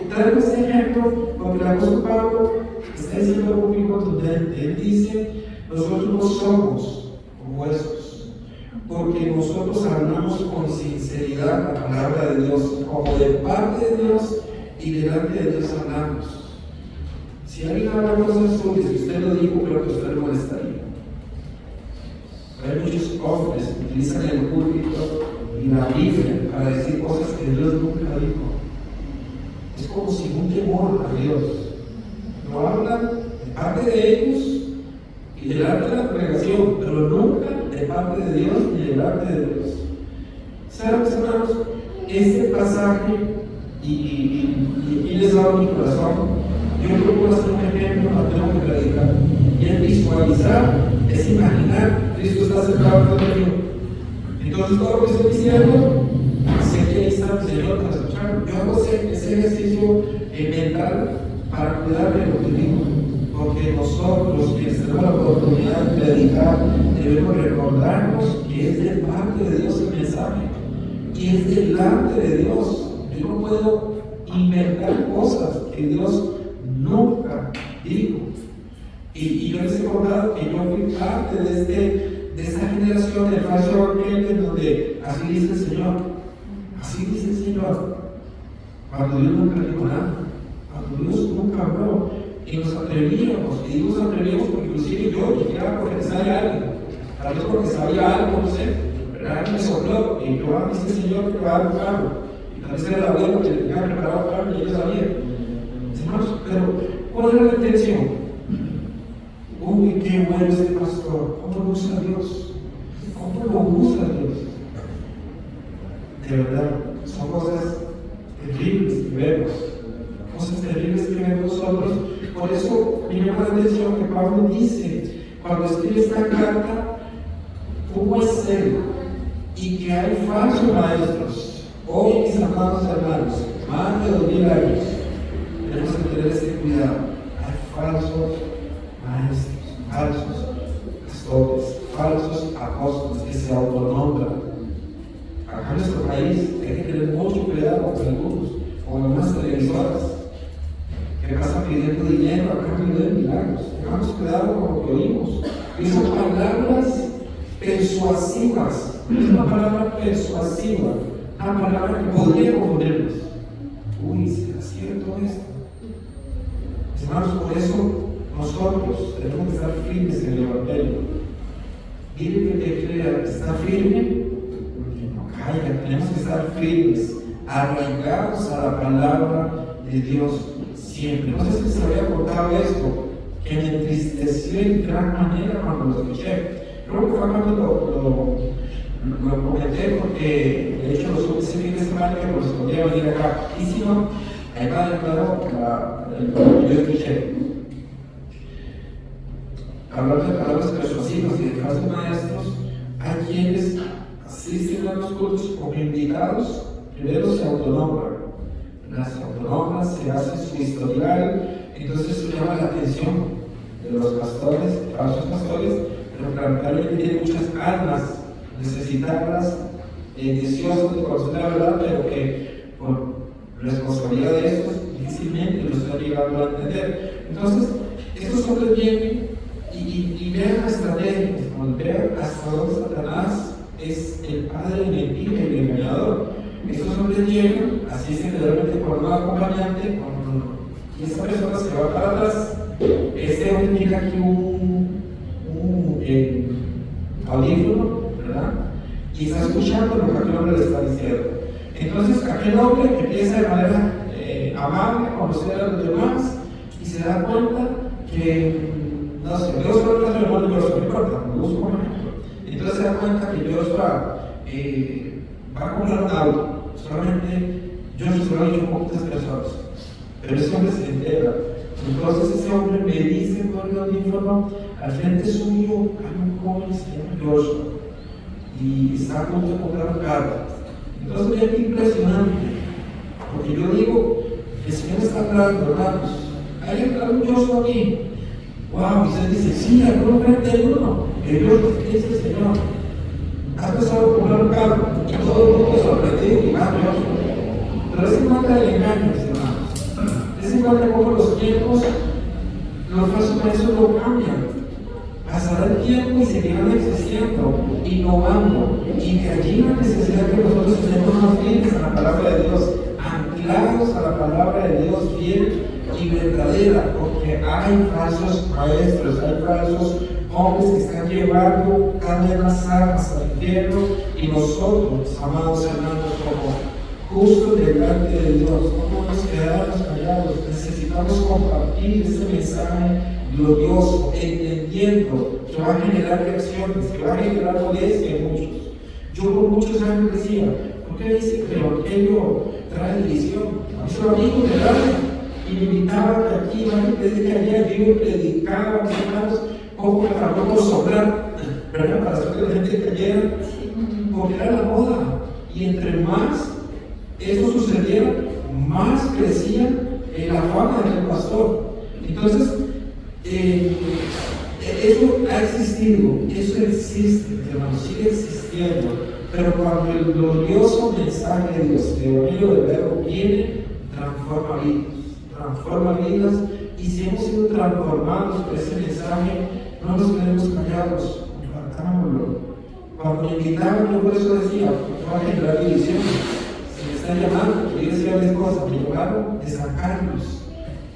Speaker 1: traigo este ejemplo porque el apóstol Pablo está diciendo algo muy contundente. Él dice, nosotros no somos como esos, porque nosotros hablamos con sinceridad la palabra de Dios, como de parte de Dios y delante de Dios hablamos. Si alguien habla cosas suyas y usted lo dijo, creo que usted lo molestaría. Hay muchos hombres que utilizan el púlpito y la Biblia para decir cosas que Dios nunca dijo. Es como si un temor a Dios. No hablan de parte de ellos y delante de la congregación, pero nunca de parte de Dios ni delante de Dios. ¿Saben, hermanos? Este pasaje y les da mi corazón. Yo procuro hacer un ejemplo, no tengo que predicar. Y es visualizar, es imaginar, Cristo está sentado frente a mí. Entonces, todo lo que estoy diciendo, sé que ahí está el Señor para escuchar. Yo hago ese ejercicio mental para cuidar de lo que digo. Porque nosotros, que tenemos la oportunidad de predicar, debemos recordarnos que es de parte de Dios el mensaje, y es delante de Dios. Yo no puedo inventar cosas que Dios nunca dijo. Y yo les he contado que yo fui parte de esta generación del falso evangelio, en donde así dice el Señor, así dice el Señor, cuando Dios nunca dijo nada, cuando Dios nunca habló, y nos atrevíamos, y digo nos atrevíamos porque inclusive yo llegaba porque sabía algo, tal vez porque sabía algo, no sé, pero alguien me sopló, y yo dice el Señor que va a dar un carro, y tal vez era el abuelo que le tenía preparado un carro, y yo sabía. Hermanos, pero ¿cuál era la intención? Uy, qué bueno este pastor, ¿cómo lo usa Dios? ¿Cómo lo usa Dios? De verdad, son cosas terribles que vemos, cosas terribles que vemos nosotros. Por eso me llama la atención que Pablo dice, cuando escribe esta carta, ¿cómo es él? Y que hay falsos maestros. Hoy, mis amados hermanos, más de 2000 años, tenemos que tener este cuidado. Hay falsos maestros, falsos pastores, falsos apóstoles que se autonombran. Acá en nuestro país hay que tener mucho cuidado con algunos, con algunas televisoras que pasan pidiendo dinero a cambio de milagros. Tengamos cuidado con lo que oímos. Y son palabras persuasivas. Es una palabra persuasiva, una palabra que podría confundirnos. Uy, ¿será cierto esto? Hermanos, por eso nosotros tenemos que estar firmes en el Evangelio. Mire que crea que está firme, no caiga. Tenemos que estar firmes, arraigados a la palabra de Dios siempre. No sé si se había contado esto, que me entristeció en gran manera cuando lo escuché. Creo que fue cuando lo comenté, porque de hecho lo supe ese fin de semana que correspondía venir acá. Y si no, ahí va de nuevo lo que yo escuché. Hablar de palabras persuasivas y de falsos maestros, hay quienes asisten a los cultos como invitados, primero se autonombran, las autonombran, se hace su historial, entonces eso llama la atención de los pastores, falsos pastores, pero lamentablemente tienen muchas almas necesitadas, deseosas de conocer la verdad, pero que por responsabilidad de estos difícilmente lo están llegando a entender. Entonces, estos hombres vienen y vean la estrategia, vean hasta dónde Satanás es el padre de mentira y el engañador. Estos hombres llegan, asisten generalmente con un acompañante, y esta persona se va para atrás. Este hombre tiene aquí un audífono, ¿verdad? Y está escuchando lo que aquel hombre le está diciendo. Entonces, aquel hombre empieza de manera amable a conocer a los demás y se da cuenta que, no sé, Joshua no es el hermano de Joshua, no importa, me gusta como ejemplo. Entonces se da cuenta que Joshua va a comprar un auto, solamente Joshua se lo ha dicho a poquitas personas, pero ese hombre se entera. Entonces ese hombre me dice por el audífono, al frente suyo hay un joven que se llama Joshua y está a punto de comprar un carro. Entonces es impresionante, porque yo digo, el Señor está hablando, hermanos, hay un Joshua aquí. Wow, y se dice, sí, alguno frente hay uno, que Dios es el Señor. Has empezado a comprar un carro y todo el mundo sorprendido y más Dios. Pero es igual del engaño, hermanos. Es igual de cómo los tiempos, los falsos maestros lo cambian. Pasará el tiempo y seguirán existiendo, innovando. Y de allí la necesidad que nosotros tenemos más fieles a la palabra de Dios, anclados a la palabra de Dios fiel y verdadera, porque hay falsos maestros, hay falsos hombres que están llevando cada vez más almas al infierno, y nosotros, amados hermanos, como justos delante de Dios, no podemos quedarnos callados, necesitamos compartir este mensaje glorioso, entendiendo que va a generar reacciones, que va a generar molestia en muchos. Yo por muchos años decía, ¿por qué dice que el Evangelio trae división? Mis amigos de radio y me invitaban que aquí, desde que allá yo predicaba, mis hermanos, poco para no sobrar, ¿verdad? Para hacer que la gente cayera, porque era la moda. Y entre más eso sucediera, más crecía la fama del pastor. Entonces, eso ha existido, eso existe, hermanos, sigue existiendo. Pero cuando el glorioso mensaje de Dios, el Evangelio del Verbo, viene, transforma vidas Y si hemos sido transformados por ese mensaje, no nos quedemos callados, compartámoslo. Cuando me invitaban, yo por eso decía, no va a generar división. Se me está llamando, yo decía varias cosas, me llamaron de San Carlos,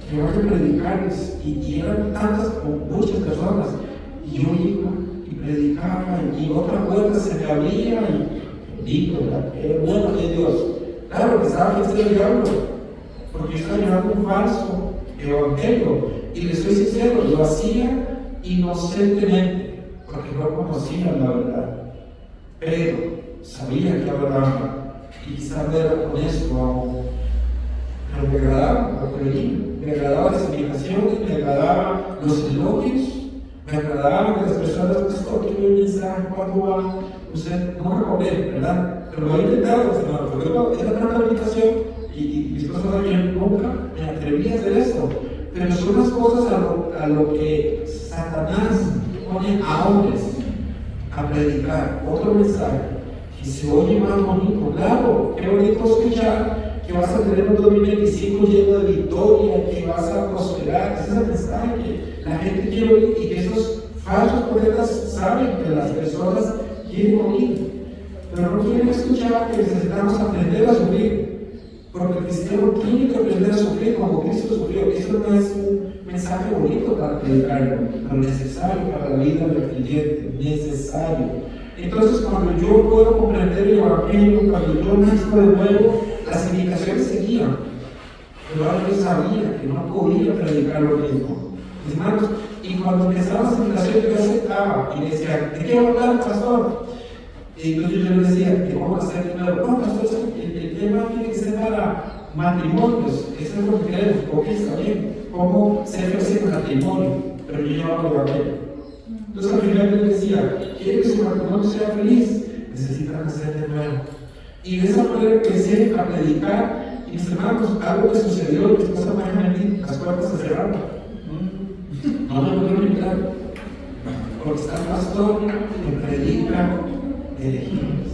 Speaker 1: me llamaron de predicarles, y eran tantas, muchas personas, y yo iba y predicaba, y otra puerta se me abría, y digo, bueno de Dios. Claro que estaba haciendo el diablo, porque yo estaba llevando un falso evangelio, y les soy sincero, lo hacía inocentemente, porque no conocía la verdad, pero sabía que hablaba, y quizás no era honesto aún, pero me agradaba lo que leí, me agradaban las explicaciones, me agradaban los elogios, me agradaba que las personas, pastor, ¿qué me mensaje? ¿Cuándo va? Usted no me comer, ¿verdad? Pero lo he intentado, hermano, porque era una aplicación y mis cosas también nunca me atreví a hacer esto. Pero son las cosas a lo que Satanás pone a hombres a predicar otro mensaje que se oye más bonito. Claro, qué bonito escuchar que vas a tener un 2025 lleno de victoria, que vas a prosperar. Ese es el mensaje que la gente quiere oír y que esos falsos profetas saben que las personas quieren oír. Pero no quieren escuchar que necesitamos aprender a sufrir. Porque el cristiano tiene que aprender a sufrir como Cristo sufrió. Eso no es un mensaje bonito para predicarlo, pero necesario para la vida del creyente, necesario. Entonces, cuando yo puedo comprender el evangelio, cuando yo nazco de nuevo, las indicaciones seguían. Pero ahora yo sabía que no podía predicar lo mismo. Mis hermanos, y cuando empezaban las indicaciones, yo aceptaba y me decía, ¿de qué va a hablar, pastor? Y entonces yo le decía, ¿qué vamos a hacer primero? No, pastor, el tema tiene que ser para matrimonios, eso es lo que queremos, ok, está bien, ¿cómo se hace un matrimonio? Pero yo llevaba el evangelio. Entonces al final yo le decía, ¿quiere que su matrimonio sea feliz? Necesitan nacer de nuevo. Y de esa manera empecé a predicar, y mis hermanos, algo que sucedió, mi esposa me dijo a mí, las puertas se cerraron. No me pudieron invitar, porque está el pastor que predica elegidos.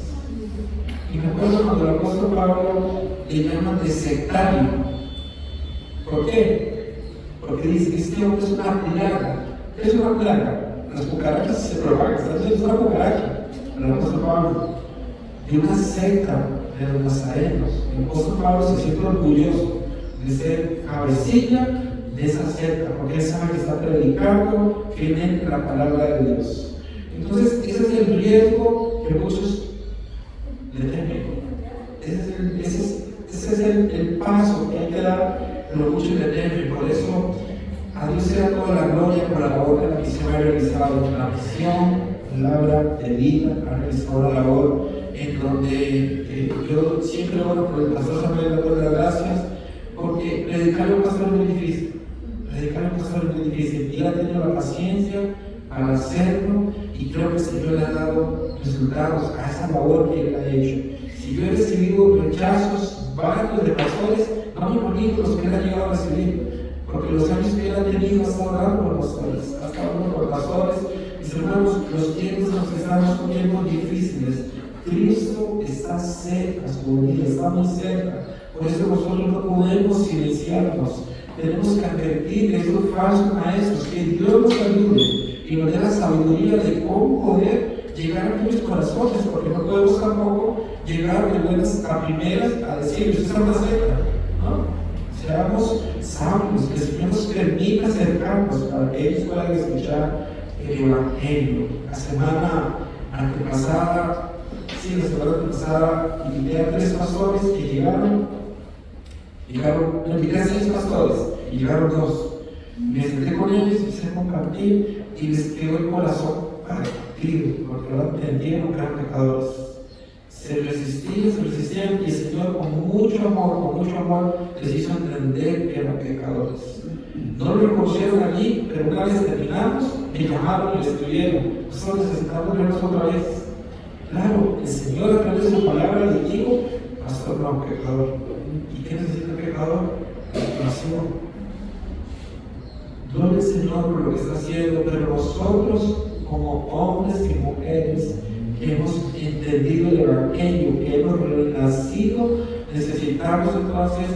Speaker 1: Y me acuerdo cuando el apóstol Pablo le llaman de sectario. ¿Por qué? Porque dice que este hombre es una plaga. ¿Qué es una plaga? Las cucarachas se propagan, es una cucaracha. El apóstol Pablo, de una secta de los nazarenos. El apóstol Pablo se siente orgulloso de ser cabecilla de esa secta, porque él sabe que está predicando fielmente la palabra de Dios. Entonces, ese es el riesgo que muchos le temen. Ese es el paso que hay que dar, pero muchos le temen. Por eso, a Dios sea toda la gloria por la labor de la misión ha realizado. La misión, palabra de vida, ha realizado la labor en donde yo siempre oro por el pastor Samuel, le doy las gracias, porque predicar a un pastor es muy difícil. Predicar a un pastor es muy difícil. Y él ha tenido la paciencia para hacerlo, y creo que el Señor le ha dado resultados a esa labor que él ha hecho. Si yo he recibido rechazos varios de pastores, no me imagino los que él ha llegado a recibir, porque los años que él ha tenido ha estado orando por pastores, ha estado orando por pastores. Mis hermanos, los tiempos en los que estamos son tiempos difíciles. Cristo está cerca, su venida está muy cerca. Por eso nosotros no podemos silenciarnos. Tenemos que advertir de estos falsos maestros, que Dios nos ayude y nos dé la sabiduría de cómo poder llegar a aquellos corazones, porque no podemos tampoco llegar de buenas a primeras a decir, usted está una secta, ¿no? Seamos sabios, que el Señor nos permita acercarnos para que ellos puedan escuchar el Evangelio. La semana antepasada, invité a 3 pastores que llegaron, me invité a 6 pastores y llegaron 2. Me senté con ellos, empecé a compartir y les quedó el corazón partido, porque ahora entendieron que eran pecadores. Se resistían, y el Señor con mucho amor les hizo entender que eran pecadores. No lo reconocieron allí, pero una vez terminamos, me llamaron y les escribieron, nosotros necesitamos vernos otra vez. Claro, el Señor a través de su palabra le dijo, pastor, no, pecador. ¿Y qué necesita el pecador? Oración. Gloria al Señor por lo que está haciendo, pero nosotros, como hombres y mujeres que hemos entendido el Evangelio, que hemos renacido, necesitamos entonces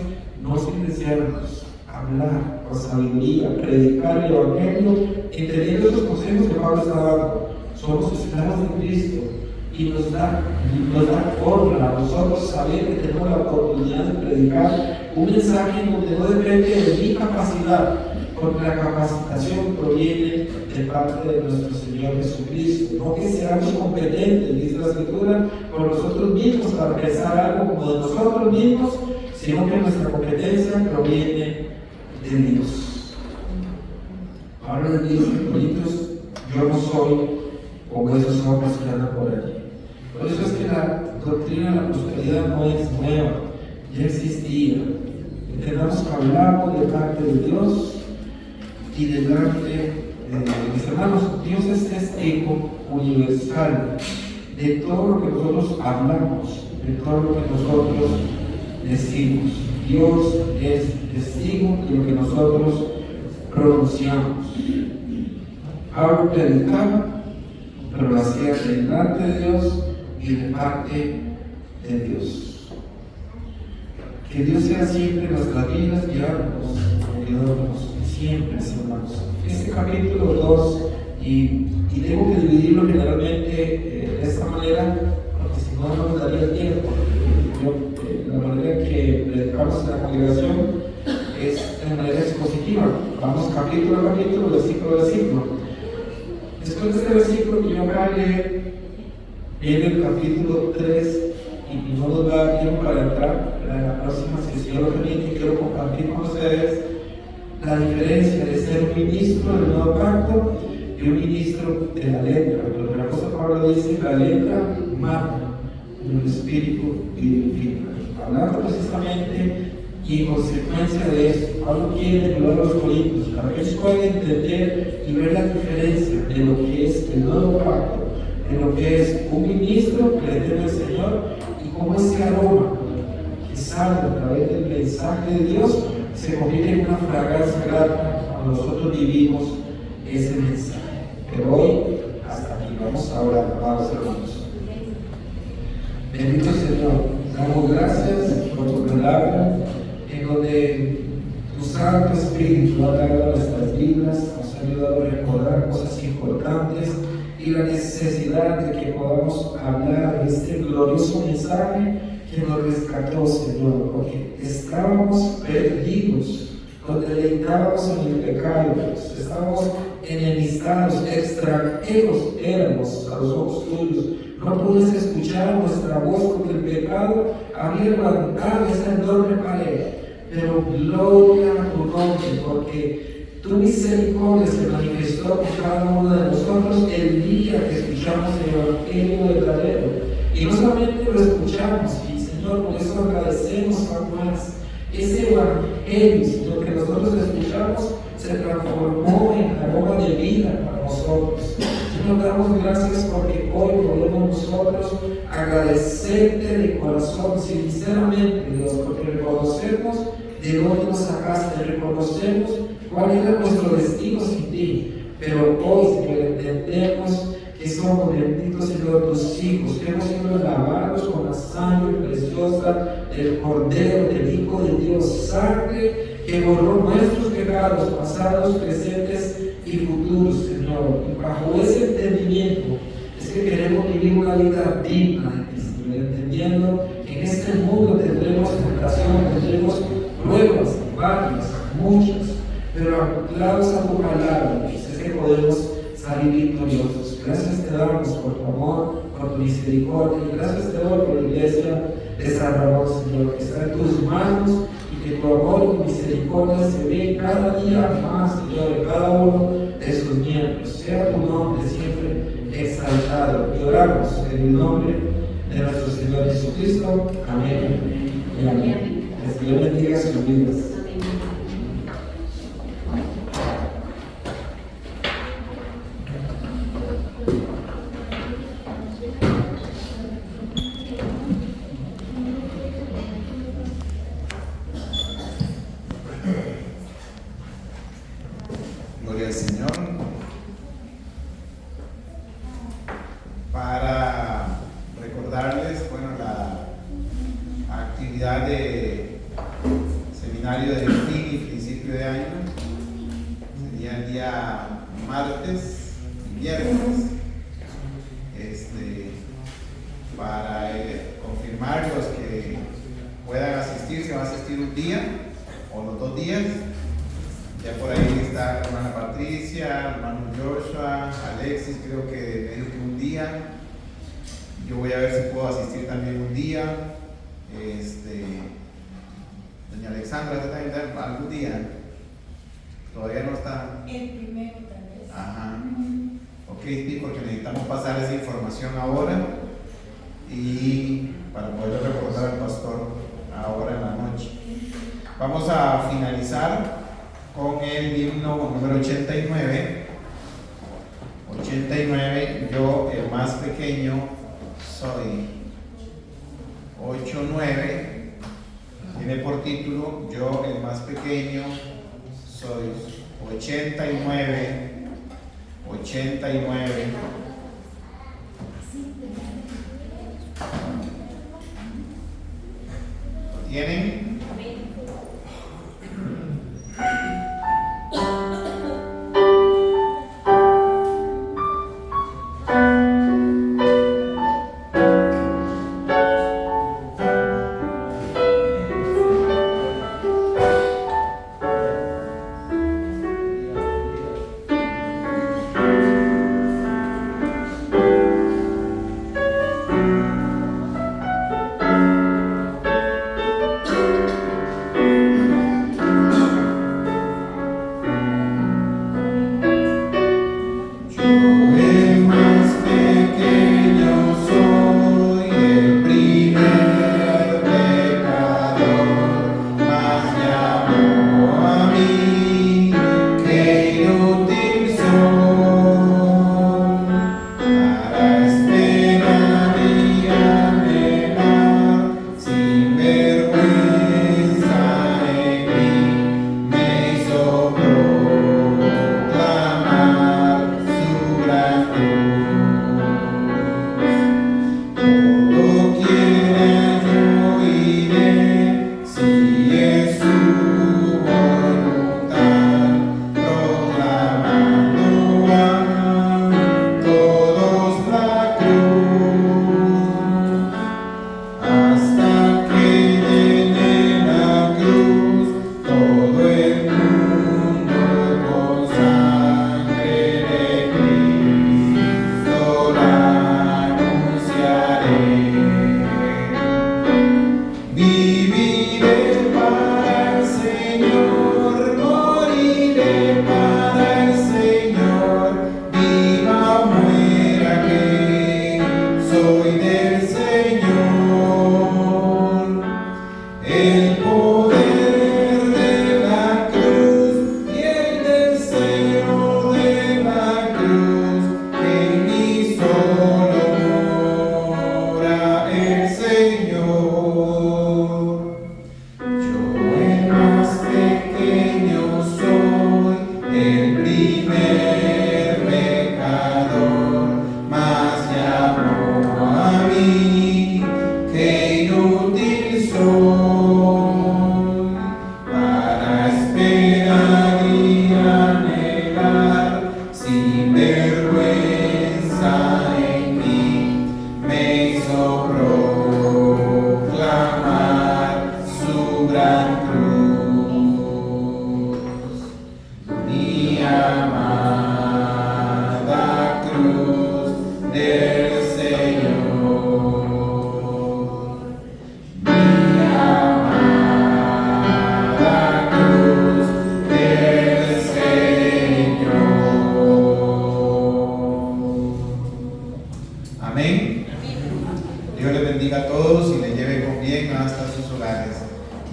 Speaker 1: no silenciarnos, hablar con sabiduría, predicar el Evangelio, entendiendo esos consejos que Pablo está dando. Somos esclavos de Cristo y nos da honra a nosotros saber que tenemos la oportunidad de predicar un mensaje donde no depende de mi capacidad, porque la capacitación proviene de parte de nuestro Señor Jesucristo. No que seamos competentes, dice la Escritura, por nosotros mismos para pensar algo como de nosotros mismos, sino que nuestra competencia proviene de Dios. Pablo les dice en Corintios: yo no soy como esos hombres que andan por allí. Por eso es que la doctrina de la prosperidad no es nueva, ya existía. Entendamos que hablamos de parte de Dios y delante de mis hermanos. Dios es testigo universal de todo lo que nosotros hablamos, de todo lo que nosotros decimos. Dios es testigo de lo que nosotros pronunciamos. Pablo predicaba, pero lo hacía delante de Dios y de parte de Dios. Que Dios sea siempre en nuestras vidas, guiándonos siempre, hermanos. Este capítulo 2, y tengo que dividirlo generalmente de esta manera, porque si no, no nos daría tiempo. La manera que predicamos en la congregación es de manera expositiva. Vamos capítulo a capítulo, versículo a versículo. Después de este versículo que yo acabo de leer, viene el capítulo 3 y no nos da tiempo para entrar en la próxima sesión. Lo que quiero compartir con ustedes la diferencia de ser un ministro del nuevo pacto y un ministro de la letra. Pero el apóstol Pablo dice: la letra mata, el espíritu vivifica. Hablando precisamente y en consecuencia de esto, Pablo quiere ayudar a los corintios para que ellos puedan entender y ver la diferencia de lo que es el nuevo pacto, de lo que es un ministro que le teme al Señor, y cómo ese aroma que sale a través del mensaje de Dios se convierte en una fragancia grata cuando nosotros vivimos ese mensaje. Pero hoy, hasta aquí, vamos a orar, vamos hermanos. Bendito Señor, damos gracias por tu palabra, en donde tu Santo Espíritu ha dado a nuestras vidas, nos ha ayudado a recordar cosas importantes y la necesidad de que podamos hablar de este glorioso mensaje que nos rescató, Señor, porque estábamos perdidos, nos deleitábamos en el pecado, estábamos enemistados, extranjeros éramos a los ojos tuyos. No puedes escuchar nuestra voz porque el pecado había levantado esa enorme pared. Pero gloria a tu nombre, porque tu misericordia se manifestó con cada uno de nosotros el día que escuchamos el Evangelio verdadero. Y no solamente lo escuchamos, y Señor, por eso agradecemos aún más ese Evangelio, sino que nosotros escuchamos se transformó en aroma de vida para nosotros. Señor, damos gracias porque hoy podemos nosotros agradecerte de corazón, sinceramente, Dios, porque reconocemos de dónde nos sacaste, reconocemos cuál era nuestro destino sin ti. Pero hoy, Señor, entendemos que somos benditos, Señor, tus hijos, que hemos sido lavados con la sangre preciosa del Cordero, del Hijo de Dios, sangre que borró nuestros pecados pasados, presentes y futuros, Señor. Y bajo ese entendimiento es que queremos vivir una vida digna de ti, Señor, entendiendo que en este mundo tendremos tentación, tendremos pruebas, varias, muchas, pero anclados a tu palabra, es que podemos salir victoriosos. Gracias te damos por tu amor, por tu misericordia, y gracias te doy por la iglesia de San Ramón, Señor, que está en tus manos, y que tu amor y tu misericordia se ve cada día más, Señor, en cada uno de sus miembros. Sea tu nombre siempre exaltado. Y oramos en el nombre de nuestro Señor Jesucristo. Amén y amén. Que Dios bendiga sus vidas.
Speaker 2: Gloria al Señor. Para recordarles, la actividad de seminario de fin y principio sería el día martes y viernes. Para confirmar los que puedan asistir, se va a asistir un día o los 2 días. Ya por ahí está la hermana Patricia, el hermano Joshua, Alexis, creo que me dijo que un día. Yo voy a ver si puedo asistir también un día. Doña Alexandra, ¿está también algún día? Todavía no está.
Speaker 3: El primero tal vez.
Speaker 2: Ajá. Ok, sí, porque necesitamos pasar esa información ahora y para poder recordar al pastor ahora en la noche. Vamos a finalizar con el himno número 89. 89, yo el más pequeño soy. 89, tiene por título yo el más pequeño soy. 89. 89. ¿Lo tienen?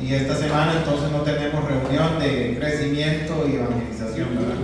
Speaker 2: Y esta semana entonces no tenemos reunión de crecimiento y evangelización, ¿verdad?